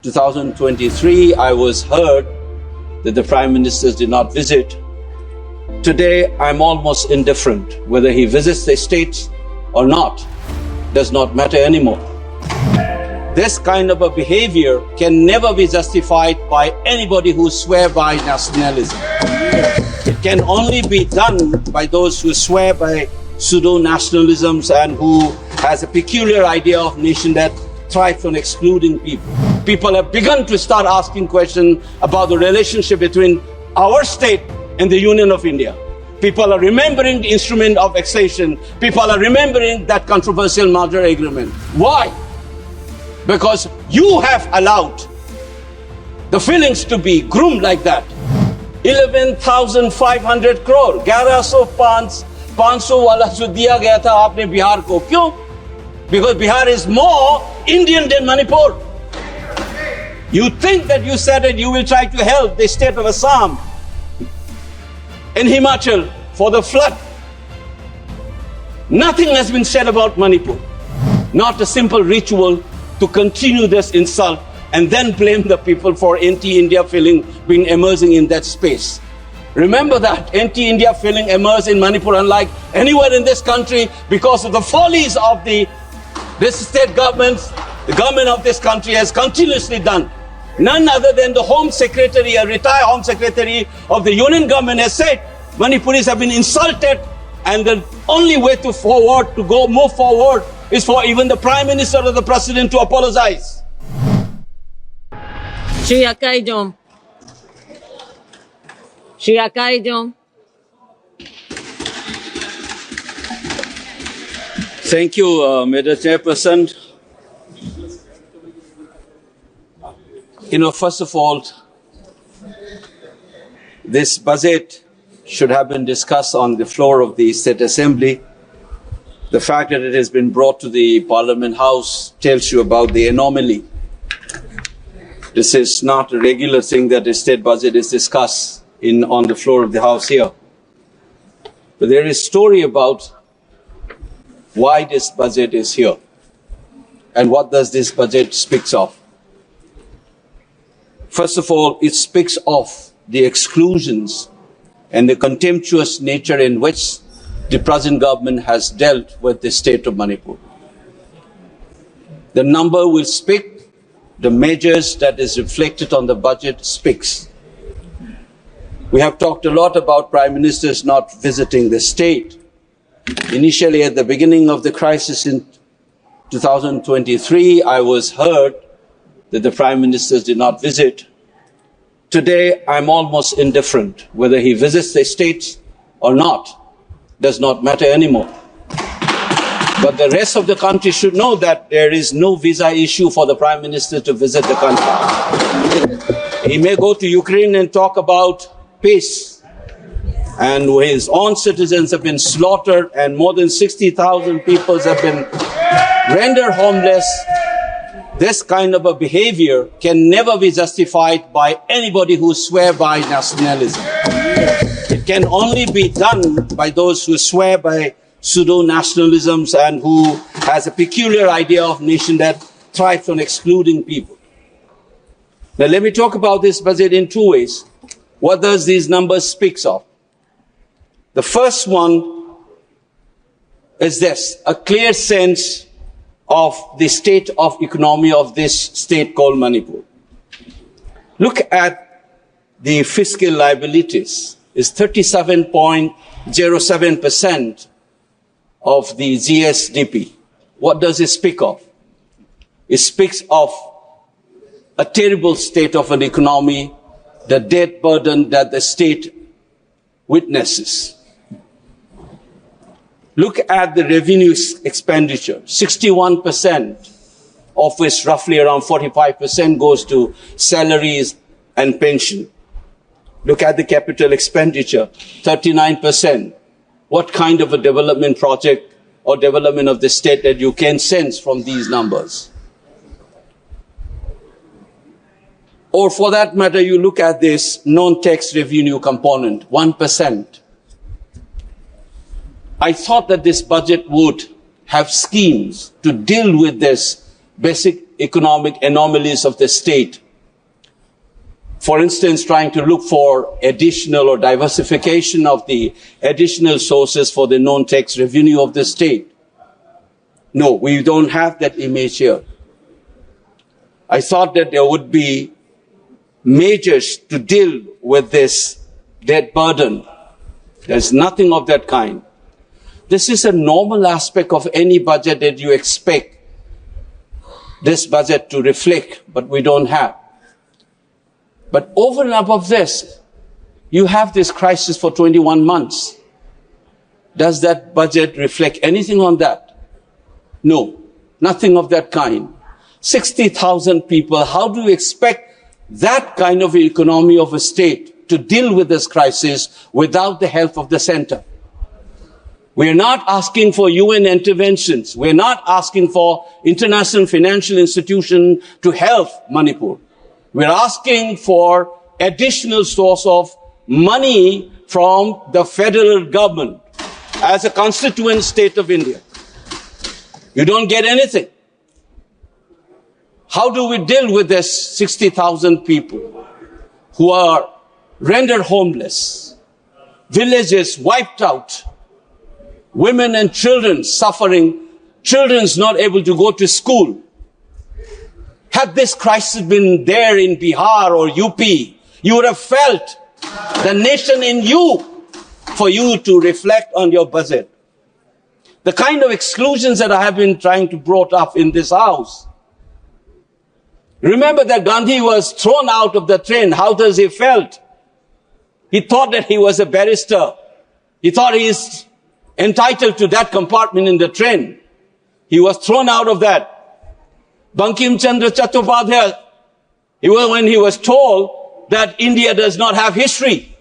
2023, I was heard that the Prime Minister did not visit. Today, I'm almost indifferent. Whether he visits the states or not does not matter anymore. This kind of a behavior can never be justified by anybody who swear by nationalism. It can only be done by those who swear by pseudo-nationalisms and who has a peculiar idea of nation that thrives on excluding people. People have begun to start asking questions about the relationship between our state and the Union of India. People are remembering the instrument of accession. People are remembering that controversial merger agreement. Why? Because you have allowed the feelings to be groomed like that. 11,500 crore, 11,500 वाला जो दिया गया था आपने बिहार को, क्यों? Because Bihar is more Indian than Manipur. You think that you said that you will try to help the state of Assam and Himachal for the flood. Nothing has been said about Manipur. Not a simple ritual to continue this insult and then blame the people for anti-India feeling being emerging in that space. Remember that anti-India feeling emerged in Manipur unlike anywhere in this country because of the follies of this state governments. The government of this country has continuously done. None other than the Home Secretary, a retired Home Secretary of the Union government has said Manipuris have been insulted and the only way to move forward is for even the Prime Minister or the President to apologize. Shri Akoijam. Shri Akoijam. Thank you, Madam Chairperson. First of all, this budget should have been discussed on the floor of the State Assembly. The fact that it has been brought to the Parliament House tells you about the anomaly. This is not a regular thing that the state budget is discussed on the floor of the House here. But there is a story about why this budget is here and what does this budget speaks of. First of all, it speaks of the exclusions and the contemptuous nature in which the present government has dealt with the state of Manipur. The number will speak, the measures that is reflected on the budget speaks. We have talked a lot about Prime Ministers not visiting the state. Initially, at the beginning of the crisis in 2023, I was heard that the Prime Minister did not visit. Today, I'm almost indifferent. Whether he visits the states or not does not matter anymore. But the rest of the country should know that there is no visa issue for the Prime Minister to visit the country. He may go to Ukraine and talk about peace, and his own citizens have been slaughtered and more than 60,000 people have been rendered homeless. This kind of a behavior can never be justified by anybody who swear by nationalism. It can only be done by those who swear by pseudo-nationalisms and who has a peculiar idea of nation that thrives on excluding people. Now let me talk about this budget in two ways. What does these numbers speak of? The first one is this, a clear sense of the state of economy of this state called Manipur. Look at the fiscal liabilities. It's 37.07% of the GSDP. What does it speak of? It speaks of a terrible state of an economy, the debt burden that the state witnesses. Look at the revenue expenditure, 61%, of which roughly around 45% goes to salaries and pension. Look at the capital expenditure, 39%. What kind of a development project or development of the state that you can sense from these numbers? Or for that matter, you look at this non-tax revenue component, 1%. I thought that this budget would have schemes to deal with this basic economic anomalies of the state. For instance, trying to look for additional or diversification of the additional sources for the known tax revenue of the state. No, we don't have that image here. I thought that there would be measures to deal with this debt burden. There's nothing of that kind. This is a normal aspect of any budget that you expect this budget to reflect, but we don't have. But over and above this, you have this crisis for 21 months. Does that budget reflect anything on that? No, nothing of that kind. 60,000 people, how do you expect that kind of economy of a state to deal with this crisis without the help of the center? We're not asking for UN interventions. We're not asking for international financial institutions to help Manipur. We're asking for additional source of money from the federal government as a constituent state of India. You don't get anything. How do we deal with this 60,000 people who are rendered homeless, villages wiped out, women and children suffering, children's not able to go to school? Had this crisis been there in Bihar or UP, you would have felt the nation in you for you to reflect on your budget. The kind of exclusions that I have been trying to brought up in this house. Remember that Gandhi was thrown out of the train. How does he felt? He thought that he was a barrister. He thought he is entitled to that compartment in the train. He was thrown out of that. Bankim Chandra Chattopadhyay, when he was told that India does not have history.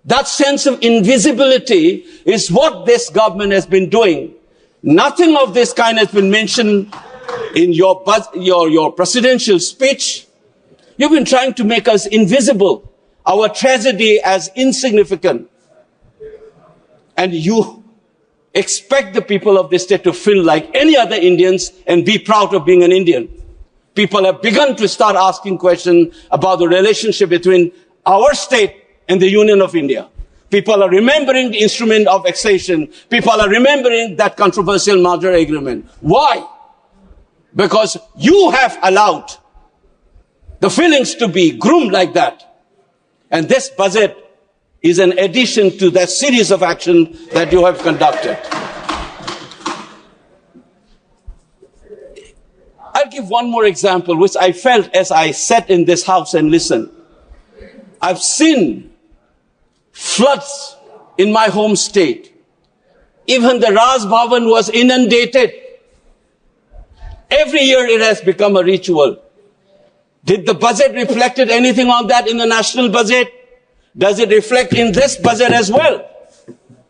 That sense of invisibility is what this government has been doing. Nothing of this kind has been mentioned in your presidential speech. You've been trying to make us invisible, our tragedy as insignificant. And you expect the people of this state to feel like any other Indians and be proud of being an Indian. People have begun to start asking questions about the relationship between our state and the Union of India. People are remembering the instrument of annexation. People are remembering that controversial merger agreement. Why? Because you have allowed the feelings to be groomed like that. And this budget is an addition to that series of action that you have conducted. I'll give one more example, which I felt as I sat in this house and listened. I've seen floods in my home state. Even the Raj Bhavan was inundated. Every year it has become a ritual. Did the budget reflected anything on that in the national budget? Does it reflect in this budget as well?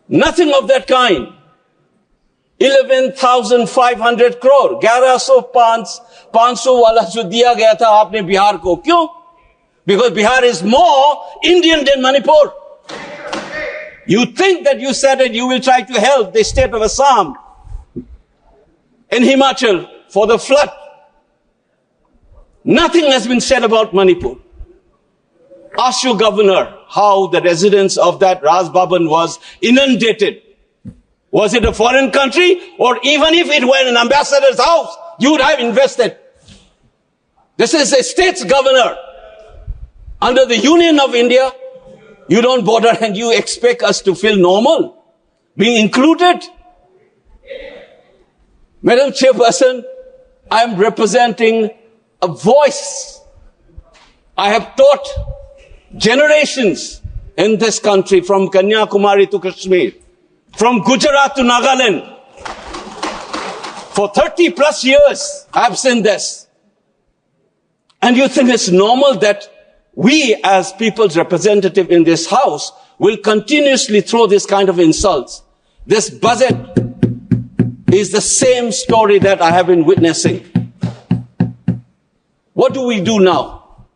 Nothing of that kind. 11,500 crore, 11,500 वाला जो दिया गया था आपने बिहार को, क्यों? Because Bihar is more Indian than Manipur. You think that you said that you will try to help the state of Assam and Himachal for the flood. Nothing has been said about Manipur. Ask your governor how the residents of that Raj Bhavan was inundated. Was it a foreign country? Or even if it were an ambassador's house, you would have invested. This is a state's governor. Under the Union of India, you don't bother and you expect us to feel normal, being included. Madam Chairperson, I am representing a voice. I have taught generations in this country, from Kanyakumari to Kashmir, from Gujarat to Nagaland. For 30 plus years, I have seen this. And you think it's normal that we as people's representative in this house will continuously throw this kind of insults. This budget is the same story that I have been witnessing. What do we do now?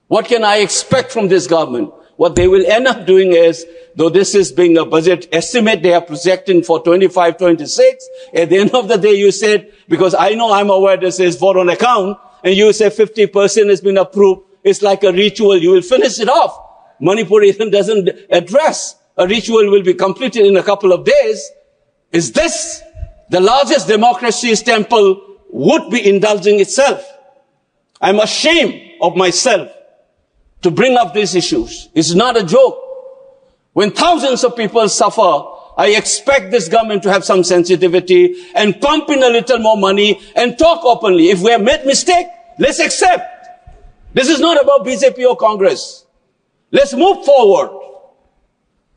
What can I expect from this government? what they will end up doing is, though this is being a budget estimate they are projecting for 25-26, at the end of the day you said, because I know I'm aware this is vote on account, and you say 50% has been approved, it's like a ritual, you will finish it off. Manipur even doesn't address. A ritual will be completed in a couple of days. Is this the largest democracy's temple would be indulging itself? I'm ashamed of myself to bring up these issues. It's not a joke. When thousands of people suffer, I expect this government to have some sensitivity and pump in a little more money and talk openly. If we have made mistake, let's accept. This is not about BJP or Congress. Let's move forward.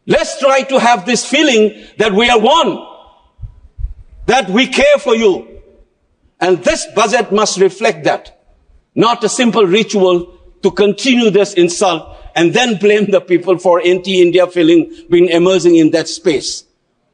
Let's try to have this feeling that we are one, that we care for you. And this budget must reflect that. Not a simple ritual to continue this insult and then blame the people for anti-India feeling being emerging in that space.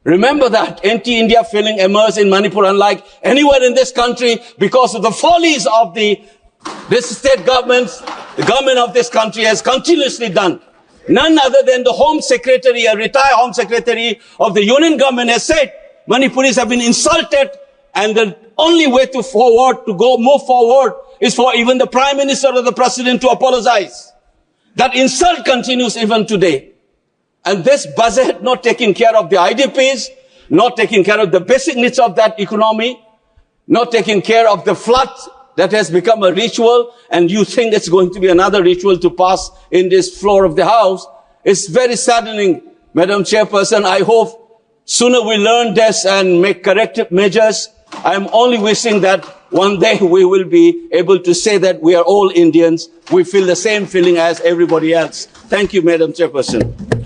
Remember that anti-India feeling emerged in Manipur unlike anywhere in this country because of the follies of this state governments, the government of this country has continuously done. None other than the Home Secretary, a retired Home Secretary of the Union government has said, Manipuris have been insulted and the only way to move forward is for even the Prime Minister or the President to apologize. That insult continues even today. And this budget not taking care of the IDPs, not taking care of the basic needs of that economy, not taking care of the flood that has become a ritual, and you think it's going to be another ritual to pass in this floor of the House. It's very saddening, Madam Chairperson. I hope sooner we learn this and make corrective measures. I'm only wishing that one day we will be able to say that we are all Indians. We feel the same feeling as everybody else. Thank you, Madam Chairperson.